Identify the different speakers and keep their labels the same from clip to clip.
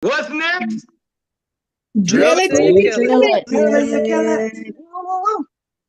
Speaker 1: What's next?
Speaker 2: Drill it till you kill it.
Speaker 3: Drill it to kill it.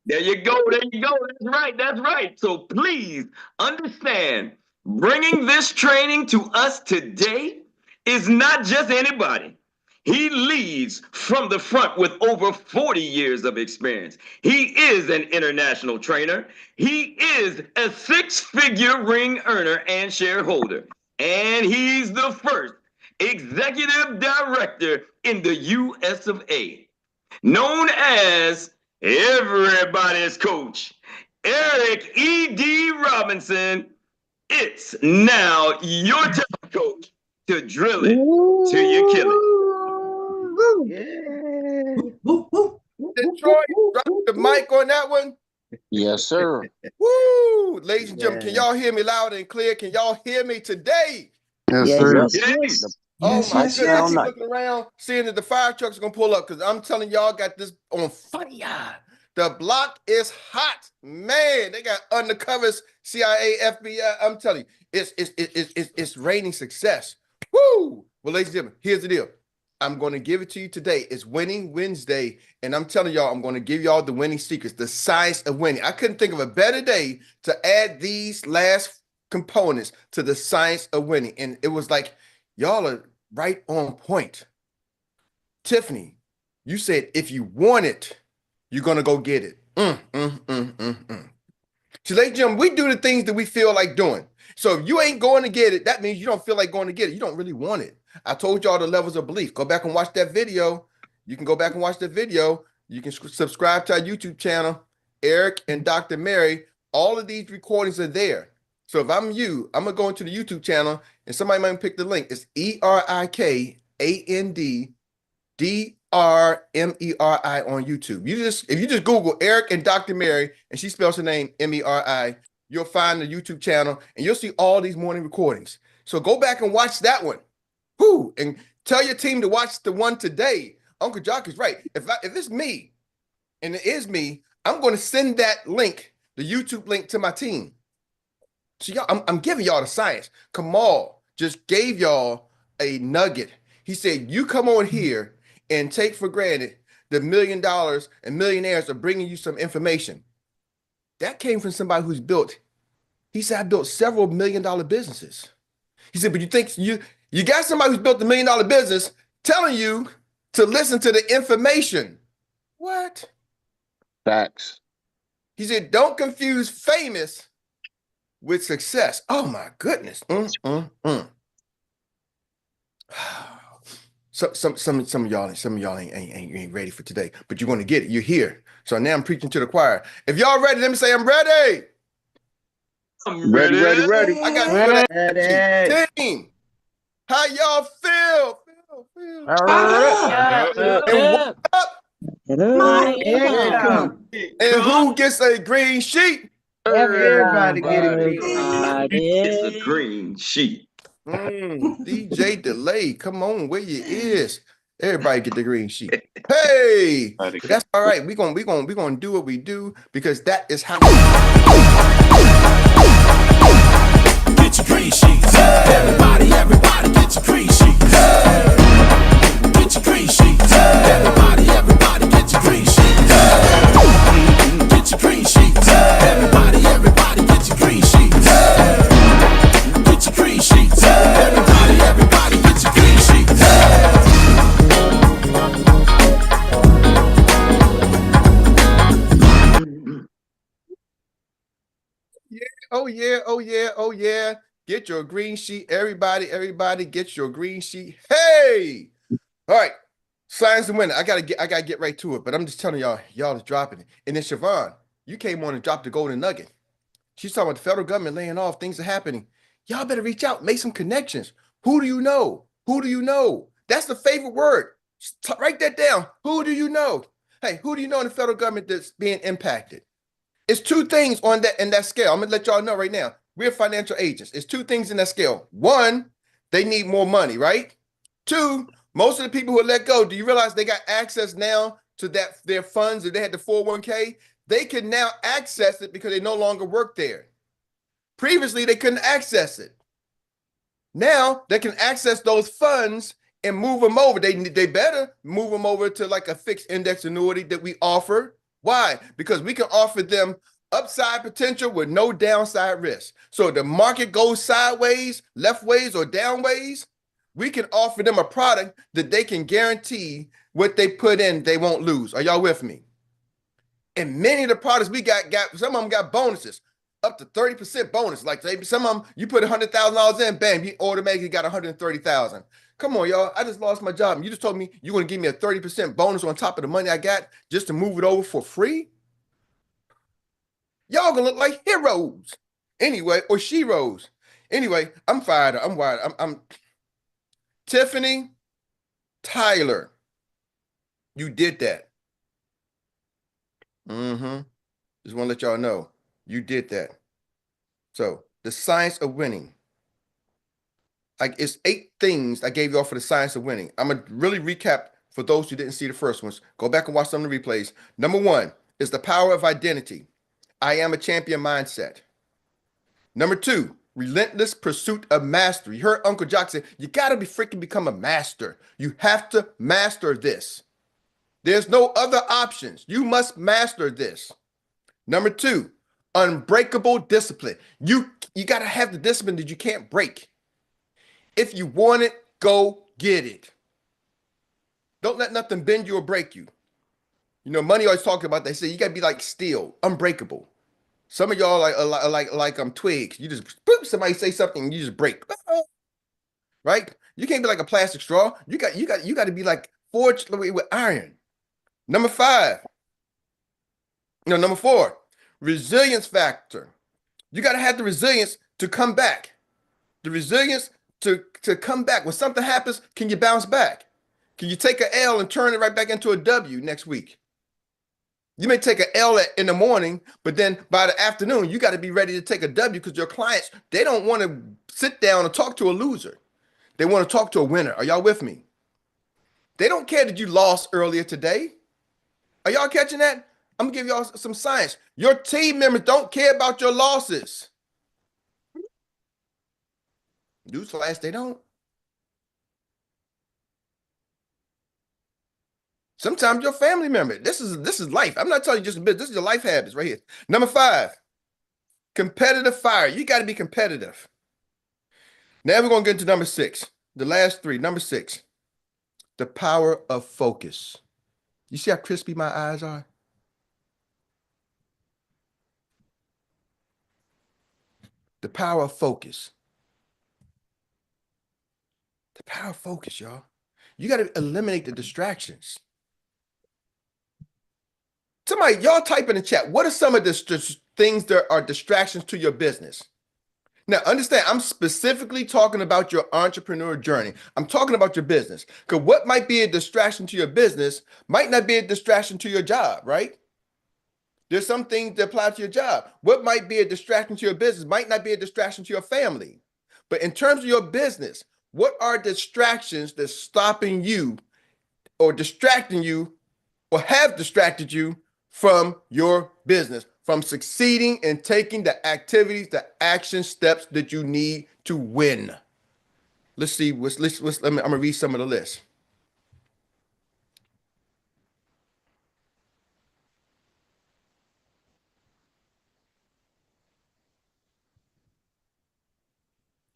Speaker 1: There you go. There you go. That's right. That's right. So please understand, bringing this training to us today is not just anybody. He leads from the front with over 40 years of experience. He is an international trainer. He is a six-figure ring earner and shareholder. And he's the first executive director in the US of A, known as everybody's coach, Erik E.D. Robinson. It's now your turn, coach, to drill it till you kill it.
Speaker 4: Yeah. Detroit, drop the mic on that one.
Speaker 5: Yes, sir.
Speaker 4: Woo! Ladies and gentlemen, can y'all hear me loud and clear? Can y'all hear me today?
Speaker 5: Yes, sir.
Speaker 1: Yes.
Speaker 4: Oh my
Speaker 3: Yes,
Speaker 4: goodness!
Speaker 3: yes.
Speaker 4: I'm looking around, seeing that the fire trucks are gonna pull up because I'm telling y'all, got this on fire. The block is hot, man. They got undercovers, CIA, FBI. I'm telling you, it's raining success. Woo! Well, ladies and gentlemen, here's the deal. I'm going to give it to you today. It's Winning Wednesday, and I'm telling y'all, I'm going to give y'all the winning secrets, the science of winning. I couldn't think of a better day to add these last components to the science of winning, and it was like, y'all are right on point. Tiffany, you said if you want it, you're going to go get it. So, ladies and gentlemen, we do the things that we feel like doing. So if you ain't going to get it, that means you don't feel like going to get it. You don't really want it. I told y'all the levels of belief. Go back and watch that video. You can go back and watch the video. You can subscribe to our YouTube channel, Erik and Dr. Meri. All of these recordings are there. So if I'm you, I'm going to go into the YouTube channel and somebody might pick the link. It's ErikandDrMeri on YouTube. If you just Google Erik and Dr. Meri and she spells her name Meri, you'll find the YouTube channel and you'll see all these morning recordings. So go back and watch that one. Whoo, and tell your team to watch the one today. Uncle Jock is right. If it's me, and it is me, I'm going to send that link, the YouTube link, to my team. So y'all, I'm giving y'all the science. Kamal just gave y'all a nugget. He said, you come on here and take for granted the $1 million and millionaires are bringing you some information. That came from somebody who's built, he said, I built several $1 million businesses. He said, but you think you got somebody who's built $1 million business telling you to listen to the information. What?
Speaker 5: Facts. He
Speaker 4: said, don't confuse famous with success. Oh my goodness. So some of y'all ain't ready for today, but you're going to get it. You're here. So now I'm preaching to the choir. If y'all ready, let me say I'm ready.
Speaker 1: I'm ready.
Speaker 4: I got ready. Team. How y'all feel? And what up? And who gets a green sheet?
Speaker 3: Everybody get
Speaker 1: a green sheet.
Speaker 4: DJ Delay, come on, where you is? Everybody get the green sheet. Hey, that's all right. We're gonna do what we do because that is how. Get your green sheets. Everybody get your green sheets. Get your green sheets. Everybody get your green sheets. Get your green sheets. Everybody get your green sheets. Get your green sheets. Everybody get your green sheets. Oh yeah. Get your green sheet. Everybody get your green sheet. Hey! All right. Science and winning. I gotta get right to it, but I'm just telling y'all is dropping it. And then Siobhan, you came on and dropped the golden nugget. She's talking about the federal government laying off, things are happening. Y'all better reach out, make some connections. Who do you know? Who do you know? That's the favorite word. Write that down. Who do you know? Hey, who do you know in the federal government that's being impacted? It's two things on that in that scale. I'm gonna let y'all know right now. We're financial agents. It's two things in that scale. One, they need more money, right? Two, most of the people who are let go, do you realize they got access now to their funds? If they had the 401k, they can now access it because they no longer work there. Previously, they couldn't access it. Now they can access those funds and move them over. They better move them over to like a fixed index annuity that we offer. Why? Because we can offer them upside potential with no downside risk. So if the market goes sideways, left ways, or down ways, we can offer them a product that they can guarantee what they put in, they won't lose. Are y'all with me? And many of the products we got some of them got bonuses, up to 30% bonus. Like some of them, you put $100,000 in, bam, you automatically got 130,000. Come on, y'all. I just lost my job. You just told me you're going to give me a 30% bonus on top of the money I got just to move it over for free? Y'all gonna look like heroes. Anyway, or sheroes. Anyway, I'm fired. I'm wired. I'm Tiffany Tyler. You did that. Just want to let y'all know you did that. So the science of winning. Like it's 8 things I gave y'all for the science of winning. I'm gonna really recap for those who didn't see the first ones. Go back and watch some of the replays. Number 1 is the power of identity. I am a champion mindset. Number 2, relentless pursuit of mastery. You heard Uncle Jock say, you gotta become a master. You have to master this. There's no other options. You must master this. Number 2, unbreakable discipline. You got to have the discipline that you can't break. If you want it, go get it. Don't let nothing bend you or break you. You know, money always talking about, they say you got to be like steel, unbreakable. Some of y'all are like twigs. You just, boop, somebody say something and you just break. Right? You can't be like a plastic straw. You got to be like forged with iron. Number 4, resilience factor. You got to have the resilience to come back. The resilience to come back. When something happens, can you bounce back? Can you take an L and turn it right back into a W next week? You may take an L in the morning, but then by the afternoon, you got to be ready to take a W because your clients, they don't want to sit down and talk to a loser. They want to talk to a winner. Are y'all with me? They don't care that you lost earlier today. Are y'all catching that? I'm going to give y'all some science. Your team members don't care about your losses. Newsflash, they don't. Sometimes your family member. This is life. I'm not telling you just a bit. This is your life habits right here. Number 5, competitive fire. You got to be competitive. Now we're going to get into number 6. The last 3. Number 6, the power of focus. You see how crispy my eyes are? The power of focus. The power of focus, y'all. You got to eliminate the distractions. Somebody, y'all type in the chat. What are some of the things that are distractions to your business? Now, understand, I'm specifically talking about your entrepreneur journey. I'm talking about your business. Because what might be a distraction to your business might not be a distraction to your job, right? There's some things that apply to your job. What might be a distraction to your business might not be a distraction to your family. But in terms of your business, what are distractions that's stopping you or distracting you or have distracted you from your business, from succeeding and taking the activities, the action steps that you need to win? Let's see. I'm going to read some of the list.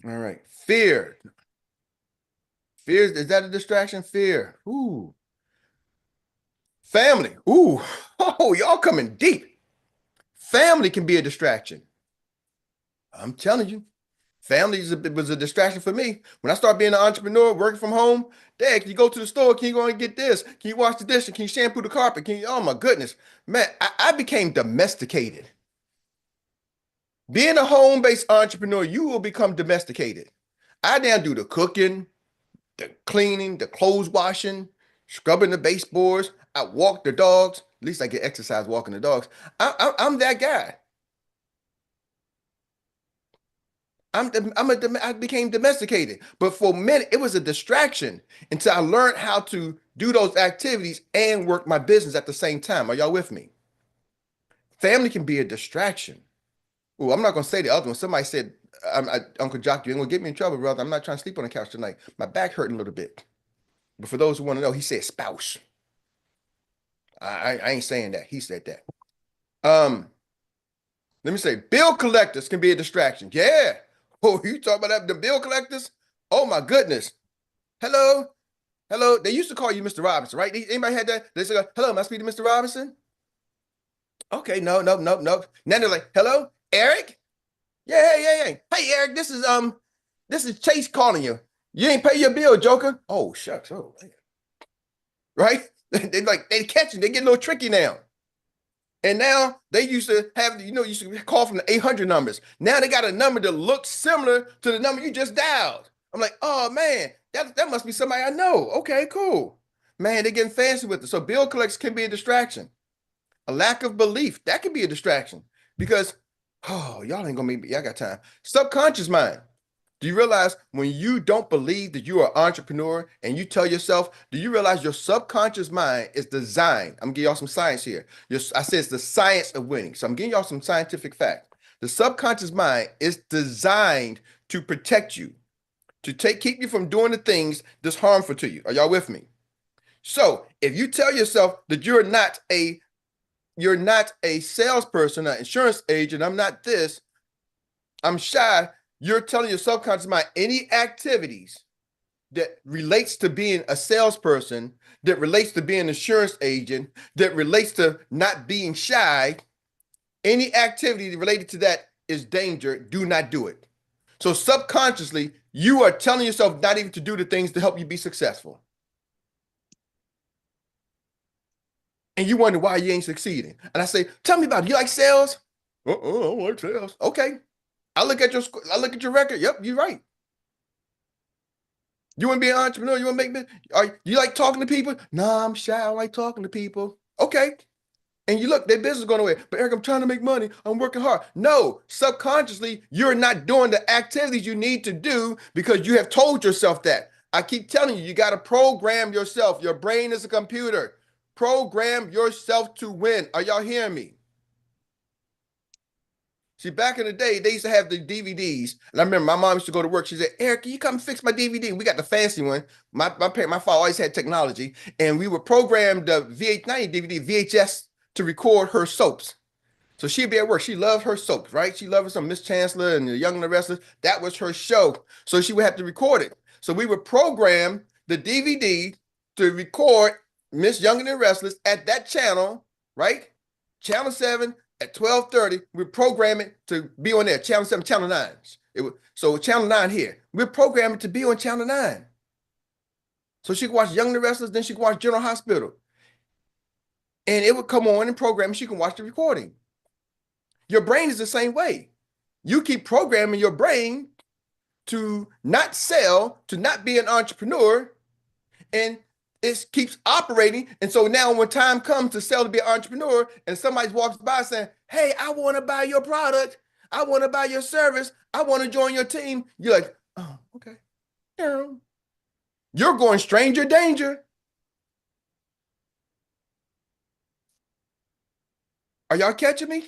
Speaker 4: All right. Fear. Fear, is that a distraction? Fear. Ooh. Family. Ooh. Oh, y'all coming deep. Family can be a distraction. I'm telling you. Family was a distraction for me. When I started being an entrepreneur, working from home, Dad, can you go to the store? Can you go and get this? Can you wash the dishes? Can you shampoo the carpet? Oh my goodness. Man, I became domesticated. Being a home-based entrepreneur, you will become domesticated. I now do the cooking, the cleaning, the clothes washing, scrubbing the baseboards. I walk the dogs. At least I get exercise walking the dogs. I'm that guy. I became domesticated. But for a minute, it was a distraction until I learned how to do those activities and work my business at the same time. Are y'all with me? Family can be a distraction. Oh, I'm not going to say the other one. Somebody said, Uncle Jock, you ain't going to get me in trouble, brother. I'm not trying to sleep on the couch tonight. My back hurting a little bit. But for those who want to know, he said spouse. I ain't saying that. He said that. Let me say, bill collectors can be a distraction. Yeah. Oh, you talk about that? The bill collectors? Oh my goodness. Hello. Hello. They used to call you Mr. Robinson, right? Anybody had that? They say, hello, am I speaking to Mr. Robinson? Okay, no. Now they're like, hello, Eric? Yeah. Hey, Eric, this is Chase calling you. You ain't pay your bill, Joker. Oh, shucks. Oh, man. Right? They catch you. They get a little tricky now. And now they used to have, used to call from the 800 numbers. Now they got a number that looks similar to the number you just dialed. I'm like, oh man, that must be somebody I know. Okay, cool. Man, they're getting fancy with it. So bill collectors can be a distraction. A lack of belief, that can be a distraction because, oh, y'all ain't gonna make me, I got time. Subconscious mind. Do you realize when you don't believe that you are an entrepreneur and you tell yourself, do you realize your subconscious mind is designed? I'm gonna give y'all some science here. I said it's the science of winning. So I'm giving y'all some scientific fact. The subconscious mind is designed to protect you, to keep you from doing the things that's harmful to you. Are y'all with me? So if you tell yourself that you're not a salesperson, an insurance agent, I'm not this, I'm shy, you're telling your subconscious mind any activities that relates to being a salesperson, that relates to being an insurance agent, that relates to not being shy, any activity related to that is danger. Do not do it. So subconsciously, you are telling yourself not even to do the things to help you be successful. And you wonder why you ain't succeeding. And I say, tell me about it. You like sales? I don't like sales. Okay. I look at your record. Yep, you're right. You want to be an entrepreneur? You want to make business? You like talking to people? No, I'm shy. I don't like talking to people. Okay. And you look, their business is going away. But Eric, I'm trying to make money. I'm working hard. No, subconsciously, you're not doing the activities you need to do because you have told yourself that. I keep telling you, you got to program yourself. Your brain is a computer. Program yourself to win. Are y'all hearing me? See, back in the day, they used to have the DVDs. And I remember my mom used to go to work. She said, Eric, can you come fix my DVD? We got the fancy one. My father always had technology. And we would program the VH90 DVD, VHS, to record her soaps. So she'd be at work. She loved her soaps, right? She loved some Miss Chancellor and the Young and the Restless. That was her show. So she would have to record it. So we would program the DVD to record Miss Young and the Restless at that channel, right? Channel 7 at 12:30. We program it to be on there. Channel 7, Channel 9. So Channel 9 here. We program it to be on Channel 9. So she could watch Young and the Restless, then she could watch General Hospital. And it would come on and program, and she can watch the recording. Your brain is the same way. You keep programming your brain to not sell, to not be an entrepreneur, and it keeps operating. And so now when time comes to sell, to be an entrepreneur, and somebody walks by saying, hey, I want to buy your product. I want to buy your service. I want to join your team. You're like, oh, okay. You're going stranger danger. Are y'all catching me?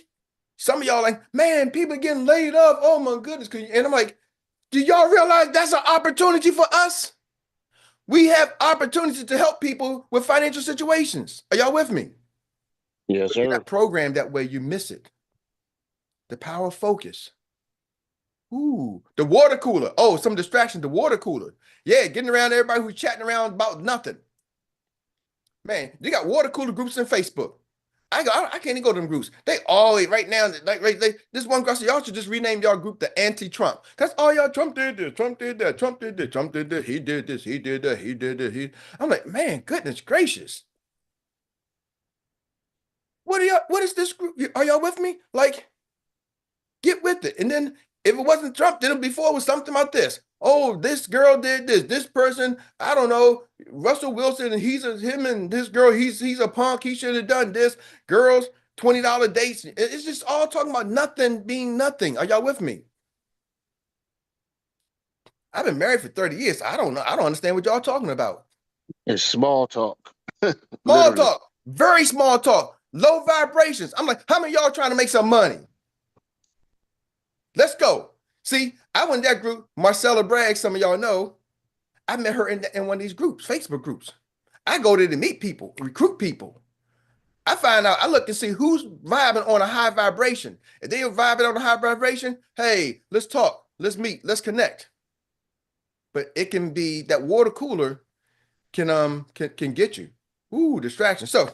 Speaker 4: Some of y'all like, man, people are getting laid off. Oh my goodness. And I'm like, do y'all realize that's an opportunity for us? We have opportunities to help people with financial situations. Are y'all with me?
Speaker 5: Yes, sir.
Speaker 4: You're not programmed that way, you miss it. The power of focus. Ooh, the water cooler. Oh, some distraction, the water cooler. Yeah, getting around everybody who's chatting around about nothing. Man, they got water cooler groups in Facebook. I can't even go to them groups. They always, right now, this one girl said, y'all should just rename y'all group the anti-Trump. That's all y'all, Trump did this, Trump did that, Trump did this, Trump did this, he did this, he did that, he did this. I'm like, man, goodness gracious. What is this group? Are y'all with me? Like, get with it. And then if it wasn't Trump, then before it was something about this. Oh, this girl did this. This person, I don't know, Russell Wilson, and him and this girl, he's a punk. He should have done this. Girls, $20 dates. It's just all talking about nothing being nothing. Are y'all with me? I've been married for 30 years. I don't know. I don't understand what y'all talking about.
Speaker 5: It's small talk.
Speaker 4: Small talk. Very small talk. Low vibrations. I'm like, how many of y'all trying to make some money? Let's go. See, I went in that group, Marcella Bragg, some of y'all know. I met her in one of these groups, Facebook groups. I go there to meet people, recruit people. I find out, I look and see who's vibing on a high vibration. If they are vibing on a high vibration, hey, let's talk, let's meet, let's connect. But it can be that water cooler can get you. Ooh, distractions. So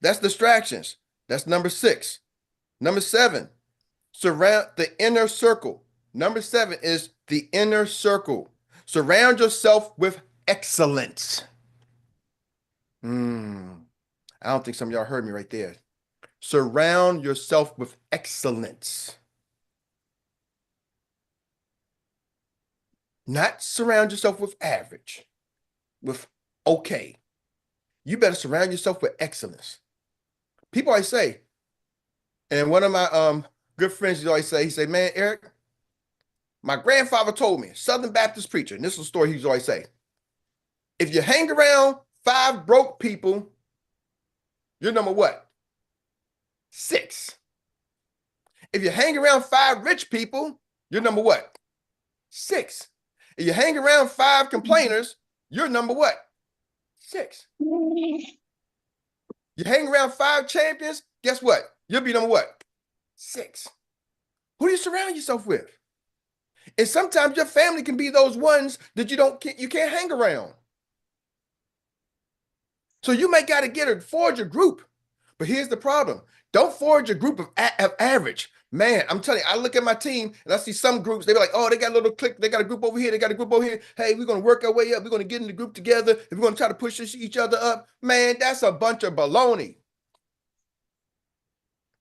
Speaker 4: that's distractions. That's number 6. Number 7, surround the inner circle. Number 7 is the inner circle. Surround yourself with excellence. I don't think some of y'all heard me right there. Surround yourself with excellence. Not surround yourself with average, with okay. You better surround yourself with excellence. People always say, and one of my good friends always say, he say, man, Eric, my grandfather told me, Southern Baptist preacher, and this is a story he's always say, if you hang around 5 broke people, you're number what? 6. If you hang around 5 rich people, you're number what? 6. If you hang around 5 complainers, you're number what? 6. You hang around 5 champions, guess what? You'll be number what? 6. Who do you surround yourself with? And sometimes your family can be those ones that you can't hang around. So you may got to forge a group. But here's the problem. Don't forge a group of average. Man, I'm telling you, I look at my team and I see some groups, they be like, oh, they got a little clique, they got a group over here, they got a group over here. Hey, we're going to work our way up. We're going to get in the group together. And we're going to try to push each other up. Man, that's a bunch of baloney.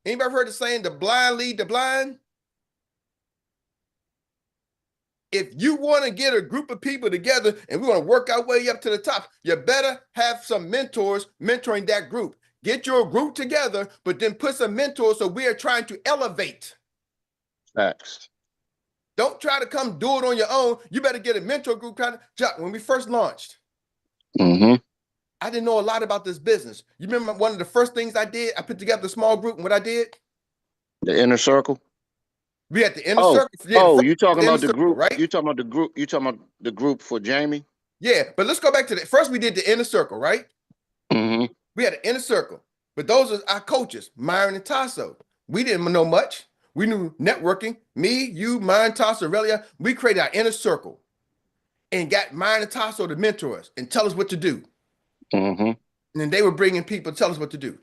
Speaker 4: Anybody heard the saying, the blind lead the blind? If you want to get a group of people together and we're going to work our way up to the top, you better have some mentors mentoring that group. Get your group together, but then put some mentors so we are trying to elevate.
Speaker 5: Facts.
Speaker 4: Don't try to come do it on your own. You better get a mentor group. When we first launched, I didn't know a lot about this business. You remember one of the first things I did? I put together a small group, and what I did?
Speaker 5: The inner circle.
Speaker 4: We had the inner circle. Yeah,
Speaker 5: you talking about the group,
Speaker 4: right?
Speaker 5: You talking about the group? You talking about the group for Jamie?
Speaker 4: Yeah, but let's go back to first. We did the inner circle, right? We had an inner circle, but those are our coaches, Myron and Tasso. We didn't know much. We knew networking. Me, you, Myron, Tasso, Aurelia. We created our inner circle and got Myron and Tasso to mentor us and tell us what to do. And then they were bringing people to tell us what to do.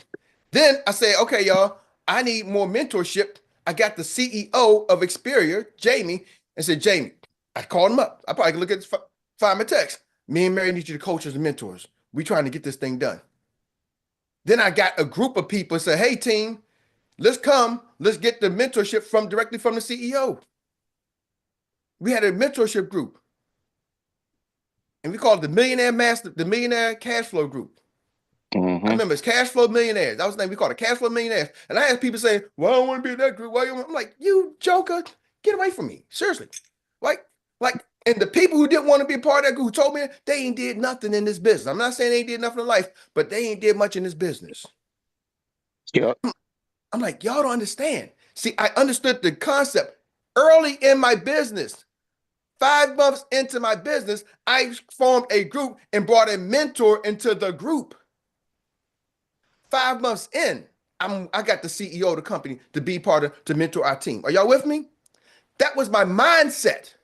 Speaker 4: Then I said, okay, y'all, I need more mentorship. I got the CEO of Experior, Jamie, and said, Jamie, I called him up. I probably could look at this, find my text. Me and Meri need you to coach as mentors. We trying to get this thing done. Then I got a group of people say, hey, team, let's get the mentorship directly from the CEO. We had a mentorship group. And we called it the Millionaire Cash Flow Group. I remember it's Cash Flow Millionaires. That was the name we called it, Cash Flow Millionaires. And I had people saying, well, I don't want to be in that group. I'm like, you joker, get away from me. Seriously. And the people who didn't want to be a part of that group who told me they ain't did nothing in this business. I'm not saying they ain't did nothing in life, but they ain't did much in this business.
Speaker 5: Yep.
Speaker 4: I'm like, y'all don't understand. See, I understood the concept early in my business. 5 months into my business, I formed a group and brought a mentor into the group. 5 months in, I got the CEO of the company to be to mentor our team. Are y'all with me? That was my mindset.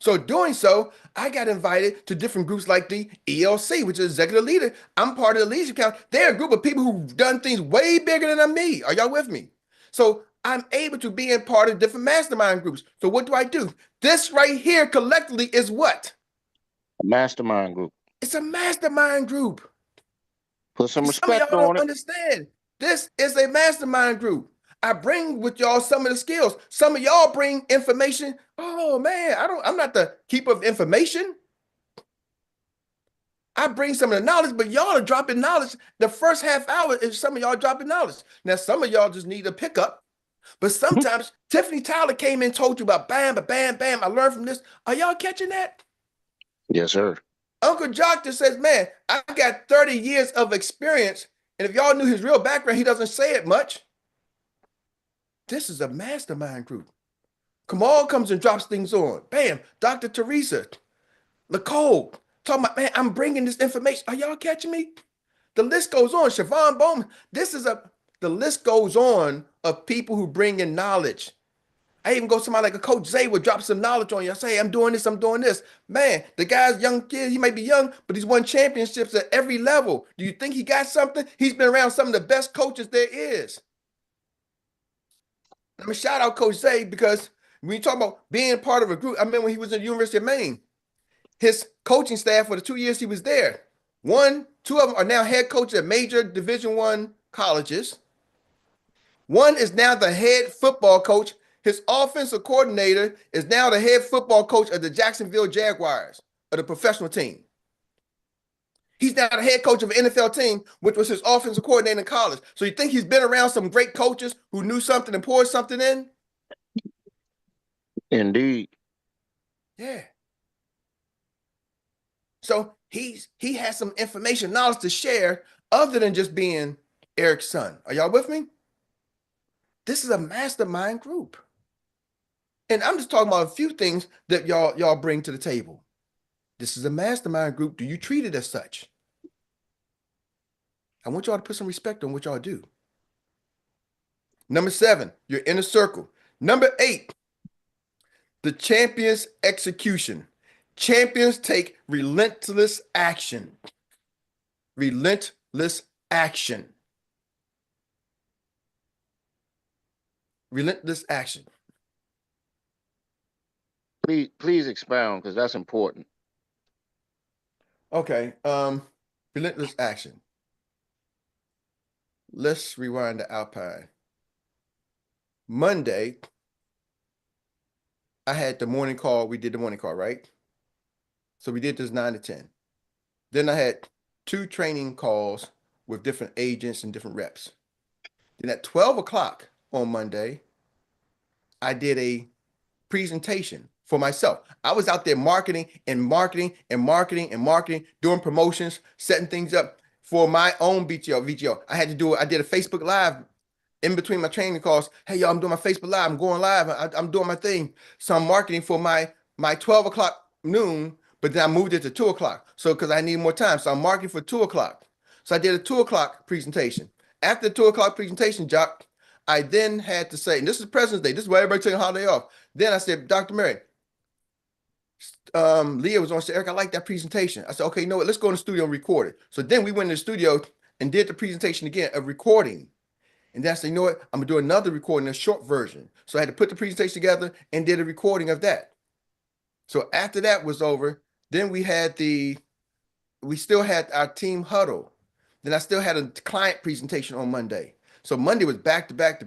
Speaker 4: So doing so, I got invited to different groups like the ELC, which is Executive Leader. I'm part of the Leadership Council. They're a group of people who've done things way bigger than me. Are y'all with me? So I'm able to be in part of different mastermind groups. So what do? This right here collectively is what?
Speaker 5: A mastermind group.
Speaker 4: It's a mastermind group.
Speaker 5: Put some
Speaker 4: Some of
Speaker 5: respect
Speaker 4: y'all
Speaker 5: on
Speaker 4: don't
Speaker 5: it.
Speaker 4: understand. This is a mastermind group. I bring with y'all some of the skills. Some of y'all bring information. Oh man, I'm not the keeper of information. I bring some of the knowledge, but y'all are dropping knowledge. The first half hour is some of y'all dropping knowledge. Now, some of y'all just need a pickup. But sometimes Tiffany Tyler came in and told you about bam, bam. I learned from this. Are y'all catching that?
Speaker 5: Yes, sir.
Speaker 4: Uncle Jock just says, man, I got 30 years of experience. And if y'all knew his real background, he doesn't say it much. This is a mastermind group. Kamal comes and drops things on. Bam, Dr. Teresa, Nicole, talking about, man, I'm bringing this information. Are y'all catching me? The list goes on. Siobhan Bowman, the list goes on of people who bring in knowledge. I even go somebody like a Coach Zay would drop some knowledge on you. I say, hey, I'm doing this, I'm doing this. Man, the guy's young kid, he may be young, but he's won championships at every level. Do you think he got something? He's been around some of the best coaches there is. I'm gonna shout out Coach Zay because when you talk about being part of a group, I remember when he was at the University of Maine, his coaching staff for the 2 years he was there, two of them are now head coaches at major Division I colleges. One is now the head football coach. His offensive coordinator is now the head football coach of the Jacksonville Jaguars, of the professional team. He's now the head coach of an NFL team, which was his offensive coordinator in college. So you think he's been around some great coaches who knew something and poured something in?
Speaker 5: Indeed.
Speaker 4: Yeah. So he has some information, knowledge to share other than just being Eric's son. Are y'all with me? This is a mastermind group. And I'm just talking about a few things that y'all bring to the table. This is a mastermind group. Do you treat it as such? I want y'all to put some respect on what y'all do. Number 7, your inner circle. Number 8, the champion's execution. Champions take relentless action. Relentless action. Relentless action.
Speaker 5: Please expound, because that's important.
Speaker 4: Okay. Relentless action. Let's rewind to Alpine. Monday, I had the morning call. We did the morning call, right? So we did this 9 to 10. Then I had 2 training calls with different agents and different reps. Then at 12 o'clock on Monday, I did a presentation for myself. I was out there marketing, doing promotions, setting things up for my own VGO. I did a Facebook Live in between my training calls. Hey, y'all, I'm doing my Facebook Live. I'm going live. I'm doing my thing. So I'm marketing for my 12 o'clock noon, but then I moved it to 2 o'clock. So because I need more time. So I'm marketing for 2 o'clock. So I did a 2 o'clock presentation. After the 2 o'clock presentation, Jock, I then had to say, and this is President's Day. This is why everybody taking a holiday off. Then I said, Dr. Meri, Leah was on, said, Eric, I like that presentation. I said, okay, you know what? Let's go in the studio and record it. So then we went in the studio and did the presentation again, a recording. And then I said, you know what? I'm gonna do another recording, a short version. So I had to put the presentation together and did a recording of that. So after that was over, then we still had our team huddle. Then I still had a client presentation on Monday. So Monday was back to back,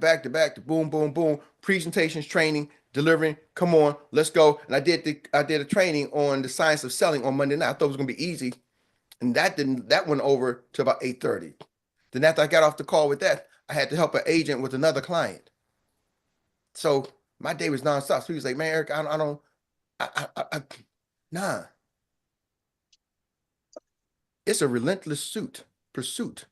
Speaker 4: boom, boom, boom, presentations, training, delivering. Come on, let's go. And I did a training on the science of selling on Monday night. I thought it was gonna be easy. And that went over to about 8:30. Then after I got off the call with that, I had to help an agent with another client. So my day was nonstop. So he was like, man, Eric, nah. It's a relentless pursuit.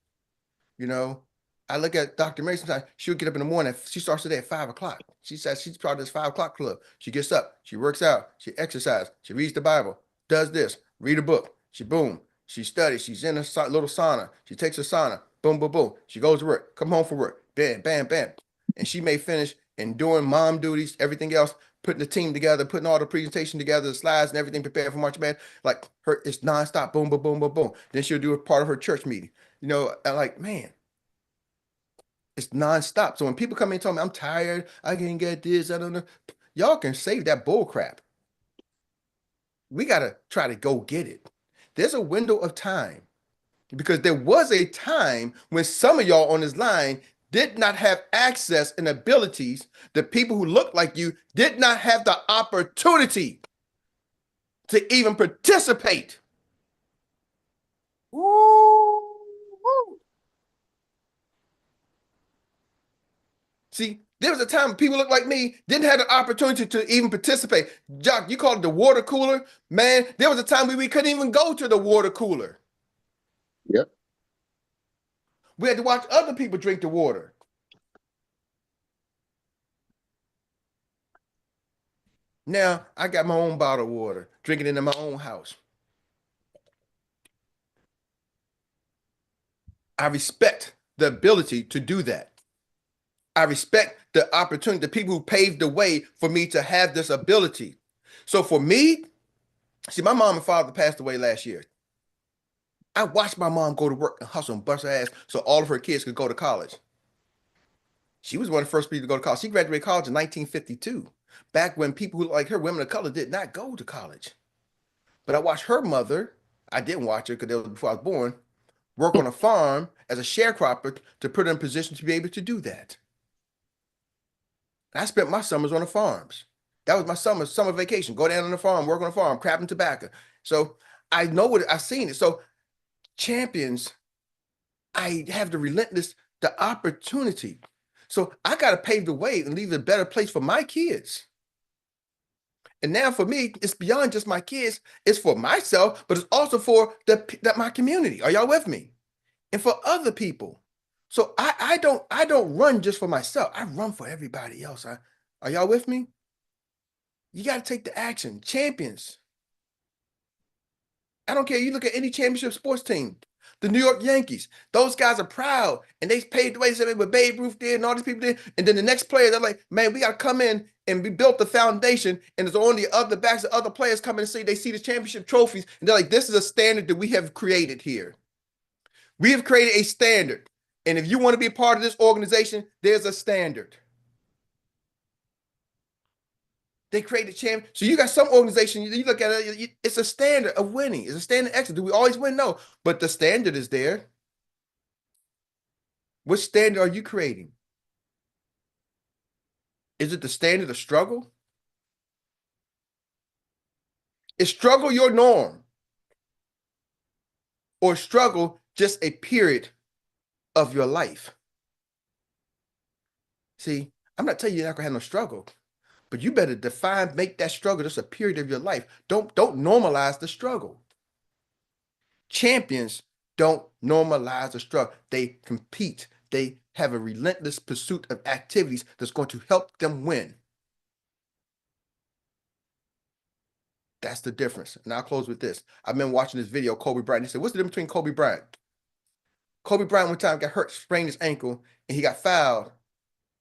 Speaker 4: You know, I look at Dr. Meri sometimes, she'll get up in the morning. She starts the day at 5 o'clock. She says she's part of this 5 o'clock club. She gets up, she works out, she exercises, she reads the Bible, does this, read a book. She studies, she's in a little sauna. She takes a sauna, boom, boom, boom. She goes to work, come home from work, bam, bam, bam. And she may finish and doing mom duties, everything else, putting the team together, putting all the presentation together, the slides and everything prepared for March Madness. Like it's nonstop, boom, boom, boom, boom, boom. Then she'll do a part of her church meeting. You know, I'm like, man, it's nonstop. So when people come in and tell me I'm tired, I can't get this, I don't know. Y'all can save that bull crap. We got to try to go get it. There's a window of time because there was a time when some of y'all on this line did not have access and abilities. The people who look like you did not have the opportunity to even participate. Woo! See, there was a time when people look like me didn't have the opportunity to even participate. Jock, you called it the water cooler. Man, there was a time we couldn't even go to the water cooler.
Speaker 5: Yep.
Speaker 4: We had to watch other people drink the water. Now I got my own bottled water, drinking it in my own house. I respect the ability to do that. I respect the opportunity, the people who paved the way for me to have this ability. So for me, see, my mom and father passed away last year. I watched my mom go to work and hustle and bust her ass so all of her kids could go to college. She was one of the first people to go to college. She graduated college in 1952, back when people who like her, women of color, did not go to college. But I watched her mother, I didn't watch her because it was before I was born, work on a farm as a sharecropper to put her in position to be able to do that. I spent my summers on the farms. That was my summer vacation. Go down on the farm, work on the farm, crapping tobacco. So I know what I've seen it. So champions, I have the opportunity. So I got to pave the way and leave a better place for my kids. And now for me, it's beyond just my kids. It's for myself, but it's also for my community. Are y'all with me? And for other people. So I don't run just for myself. I run for everybody else. Are y'all with me? You got to take the action. Champions. I don't care. You look at any championship sports team, the New York Yankees, those guys are proud and they paved the way. They what Babe Ruth did and all these people did. And then the next player, they're like, man, we got to come in and we built the foundation. And it's on the other backs of other players come in and they see the championship trophies. And they're like, this is a standard that we have created here. We have created a standard. And if you want to be a part of this organization, there's a standard. They created champion. So you got some organization, you look at it, it's a standard of winning. It's a standard of excellence. Do we always win? No. But the standard is there. What standard are you creating? Is it the standard of struggle? Is struggle your norm? Or struggle just a period of your life? See, I'm not telling you you're not gonna have no struggle, but you better make that struggle just a period of your life. Don't normalize the struggle. Champions don't normalize the struggle. They compete. They have a relentless pursuit of activities that's going to help them win. That's the difference. And I'll close with this. I've been watching this video, Kobe Bryant. He said, what's the difference between Kobe Bryant? Kobe Bryant one time got hurt, sprained his ankle, and he got fouled.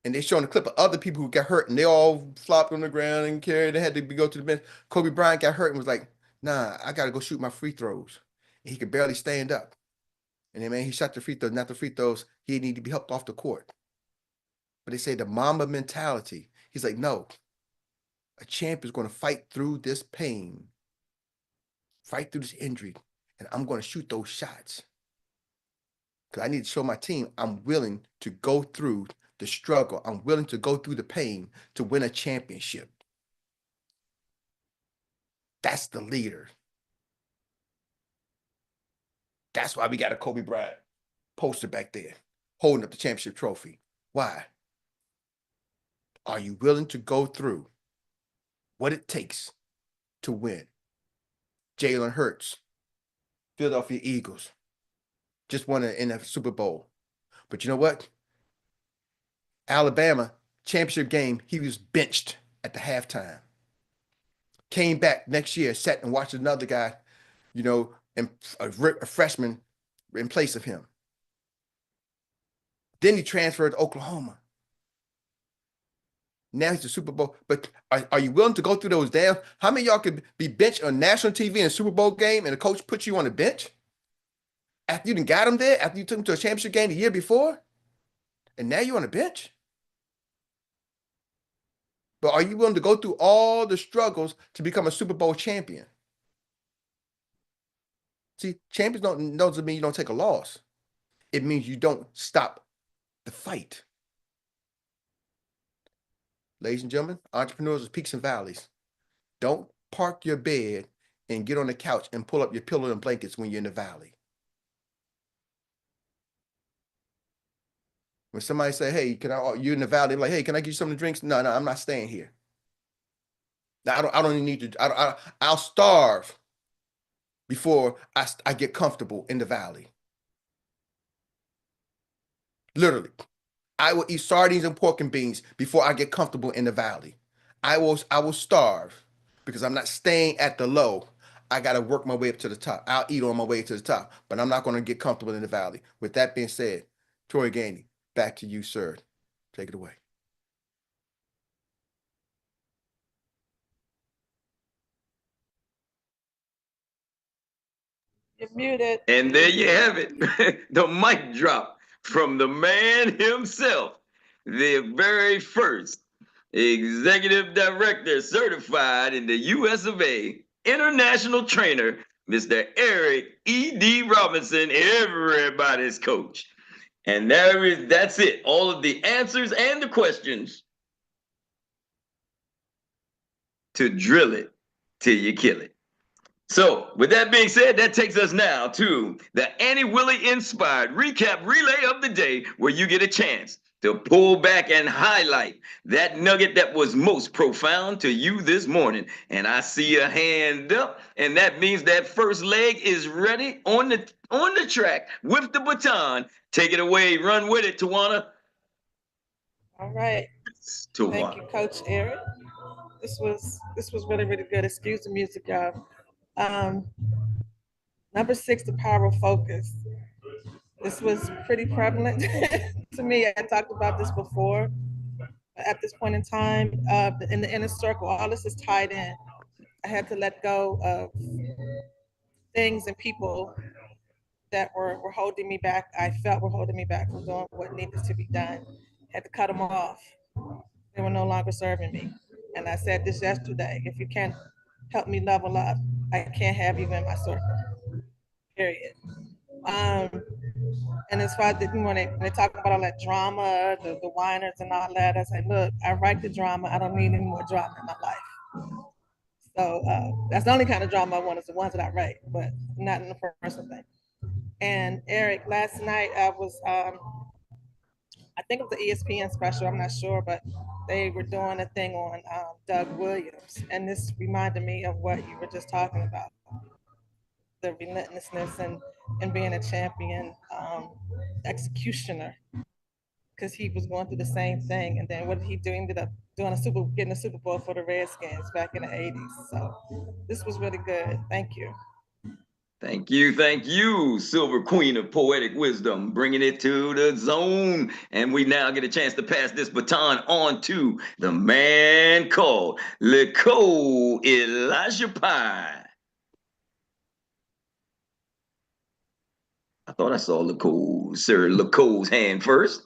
Speaker 4: And they showing a clip of other people who got hurt, and they all flopped on the ground and carried. They had to go to the bench. Kobe Bryant got hurt and was like, nah, I got to go shoot my free throws. And he could barely stand up. And then, man, he shot the free throws, not the free throws. He needed to be helped off the court. But they say the Mamba mentality. He's like, no, a champ is going to fight through this pain, fight through this injury, and I'm going to shoot those shots. Because I need to show my team I'm willing to go through the struggle. I'm willing to go through the pain to win a championship. That's the leader. That's why we got a Kobe Bryant poster back there holding up the championship trophy. Why? Are you willing to go through what it takes to win? Jalen Hurts, Philadelphia Eagles, just won in a Super Bowl. But you know what? Alabama, championship game, he was benched at the halftime. Came back next year, sat and watched another guy, you know, and a freshman in place of him. Then he transferred to Oklahoma. Now he's the Super Bowl. But are you willing to go through those downs? How many of y'all could be benched on national TV in a Super Bowl game and the coach puts you on the bench? After you done got him there, after you took him to a championship game the year before, and now you're on the bench? But are you willing to go through all the struggles to become a Super Bowl champion? See, champions doesn't mean you don't take a loss. It means you don't stop the fight. Ladies and gentlemen, entrepreneurs are peaks and valleys. Don't park your bed and get on the couch and pull up your pillow and blankets when you're in the valley. When somebody say, hey, you're in the valley, like, hey, can I get you some of the drinks? No, I'm not staying here. Now, I don't even need to, I'll starve before I get comfortable in the valley. Literally. I will eat sardines and pork and beans before I get comfortable in the valley. I will starve because I'm not staying at the low. I got to work my way up to the top. I'll eat on my way to the top, but I'm not going to get comfortable in the valley. With that being said, Troy Gainey, back to you, sir. Take it away.
Speaker 2: You're muted.
Speaker 1: And there you have it. The mic drop from the man himself, the very first executive director certified in the US of A, international trainer, Mr. Erik E.D. Robinson, everybody's coach. And that's it. All of the answers and the questions to drill it till you kill it. So, with that being said, that takes us now to the Annie Willie Inspired Recap Relay of the Day, where you get a chance to pull back and highlight that nugget that was most profound to you this morning. And I see a hand up, and that means that first leg is ready on the track with the baton. Take it away, run with it, Tawana.
Speaker 2: All right. Thank you, Coach Erik. This was really, really good. Excuse the music, y'all. Number 6, the power of focus. This was pretty prevalent to me. I talked about this before. At this point in time, in the inner circle, all this is tied in. I had to let go of things and people that were holding me back. I felt were holding me back from doing what needed to be done. Had to cut them off. They were no longer serving me. And I said this yesterday: if you can't help me level up, I can't have you in my circle. Period. And as far as when they talk about all that drama, the whiners and all that, I say, look, I write the drama. I don't need any more drama in my life. So that's the only kind of drama I want is the ones that I write, but not in the personal thing. And Erik, last night I was, I think it was the ESPN special, I'm not sure, but they were doing a thing on Doug Williams. And this reminded me of what you were just talking about, the relentlessness and being a champion executioner, because he was going through the same thing. And then what did he do? He ended up getting a Super Bowl for the Redskins back in the 80s. So this was really good. Thank you.
Speaker 1: Thank you, Silver Queen of Poetic Wisdom, bringing it to the zone. And we now get a chance to pass this baton on to the man called Nicole Elijah Pye. I thought I saw Sir Nicole's hand first.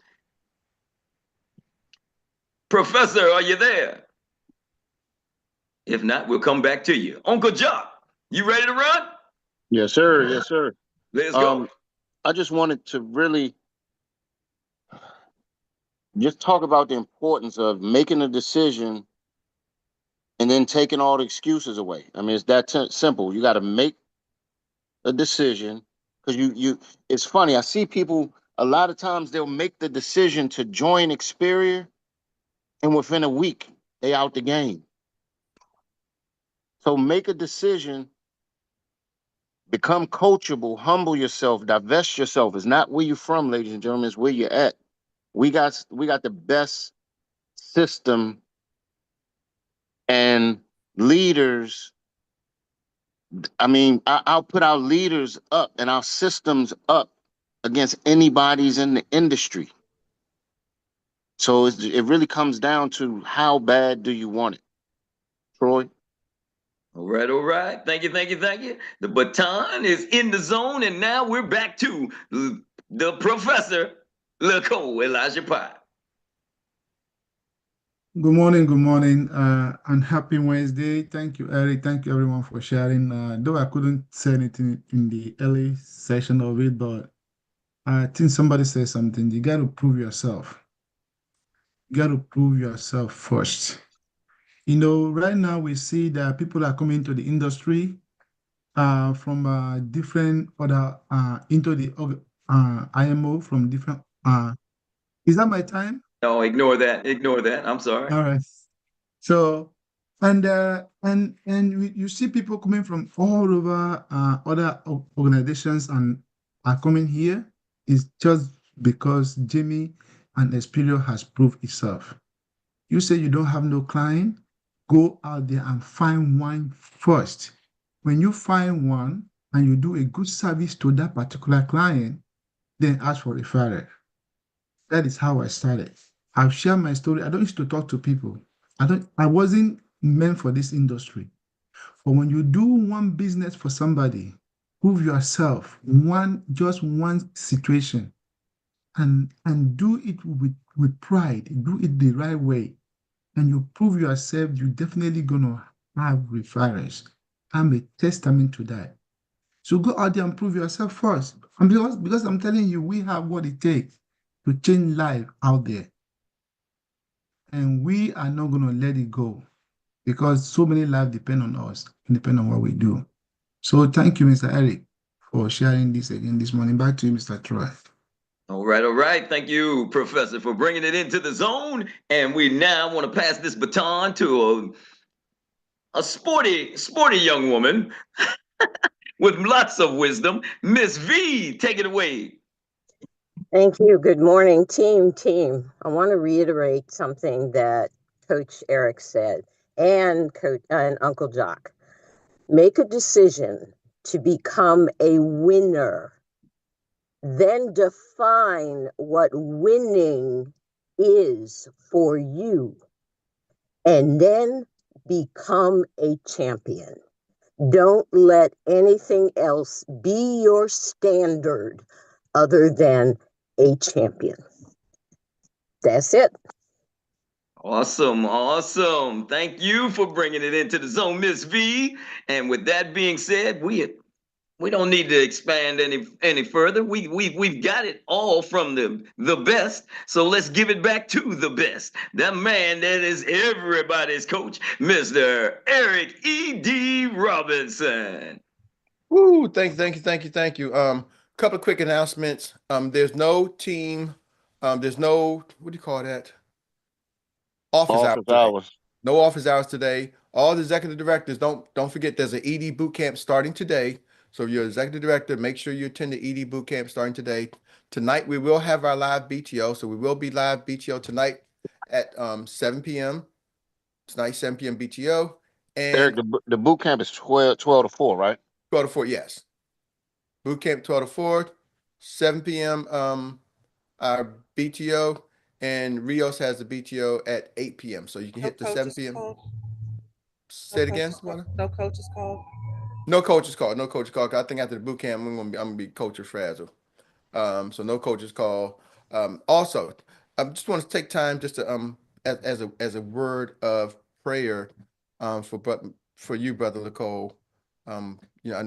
Speaker 1: Professor, are you there? If not, we'll come back to you. Uncle Jock, you ready to run?
Speaker 5: Yes, sir. Yes, sir.
Speaker 1: Let's go.
Speaker 5: I just wanted to really just talk about the importance of making a decision and then taking all the excuses away. I mean, it's that simple. You got to make a decision because it's funny. I see people a lot of times they'll make the decision to join Xperia and within a week they out the game. So make a decision, become coachable, humble yourself, divest yourself. It's not where you're from, ladies and gentlemen, it's where you're at. We got the best system and leaders. I mean, I'll put our leaders up and our systems up against anybody's in the industry. So it really comes down to how bad do you want it, Troy?
Speaker 1: All right. Thank you. The baton is in the zone, and now we're back to the Professor Nicole Elijah Pye.
Speaker 6: Good morning, and happy Wednesday. Thank you, Erik. Thank you, everyone, for sharing. Though I couldn't say anything in the early session of it, but I think somebody said something. You got to prove yourself. You got to prove yourself first. You know, right now we see that people are coming to the industry from different other into the IMO from different. Is that my time?
Speaker 1: No, ignore that. I'm sorry.
Speaker 6: All right. So, and you see people coming from all over other organizations and are coming here. It's just because Jimmy and Experio has proved itself. You say you don't have no client. go out there and find one first. When you find one and you do a good service to that particular client, then ask for referral. That is how I started. I've shared my story. I don't used to talk to people. I wasn't meant for this industry. But when you do one business for somebody, prove yourself, just one situation, and do it with pride, do it the right way, and you prove yourself, you're definitely gonna have referrals. I'm a testament to that. So go out there and prove yourself first. And because I'm telling you, we have what it takes to change life out there. And we are not gonna let it go because so many lives depend on us and depend on what we do. So thank you, Mr. Eric, for sharing this again this morning. Back to you, Mr. Troy.
Speaker 1: All right, all right. Thank you, Professor, for bringing it into the zone. And we now want to pass this baton to a sporty young woman with lots of wisdom. Miss V, take it away.
Speaker 7: Thank you. Good morning, team. I want to reiterate something that Coach Eric said and Uncle Jock. Make a decision to become a winner. Then define what winning is for you. And then become a champion. Don't let anything else be your standard other than a champion. That's it.
Speaker 1: Awesome, awesome. Thank you for bringing it into the zone, Miss V. And with that being said, we don't need to expand any further. We've got it all from the best. So let's give it back to the best. The man that is everybody's coach, Mr. Erik E.D. Robinson.
Speaker 4: Woo, thank you. Couple of quick announcements. There's no team, there's no, what do you call that? Office hours today. No office hours today. All the executive directors, don't forget there's an ED boot camp starting today. So if you're executive director, make sure you attend the ED boot camp starting today. Tonight we will have our live BTO. So we will be live BTO tonight at 7 p.m. Tonight, 7 p.m. BTO. And
Speaker 5: Eric, the boot camp is 12 to 4, right?
Speaker 4: 12 to 4, yes. Boot camp 12 to 4, 7 p.m. Our BTO, and Rios has the BTO at 8 p.m. So you can hit the 7 p.m. Say it again.
Speaker 2: No coaches called.
Speaker 4: No coaches called. No coaches called. I think after the boot camp, I'm gonna be coaches frazzled. So no coaches call. Also, I just want to take time just to as a word of prayer for you, Brother Nicole.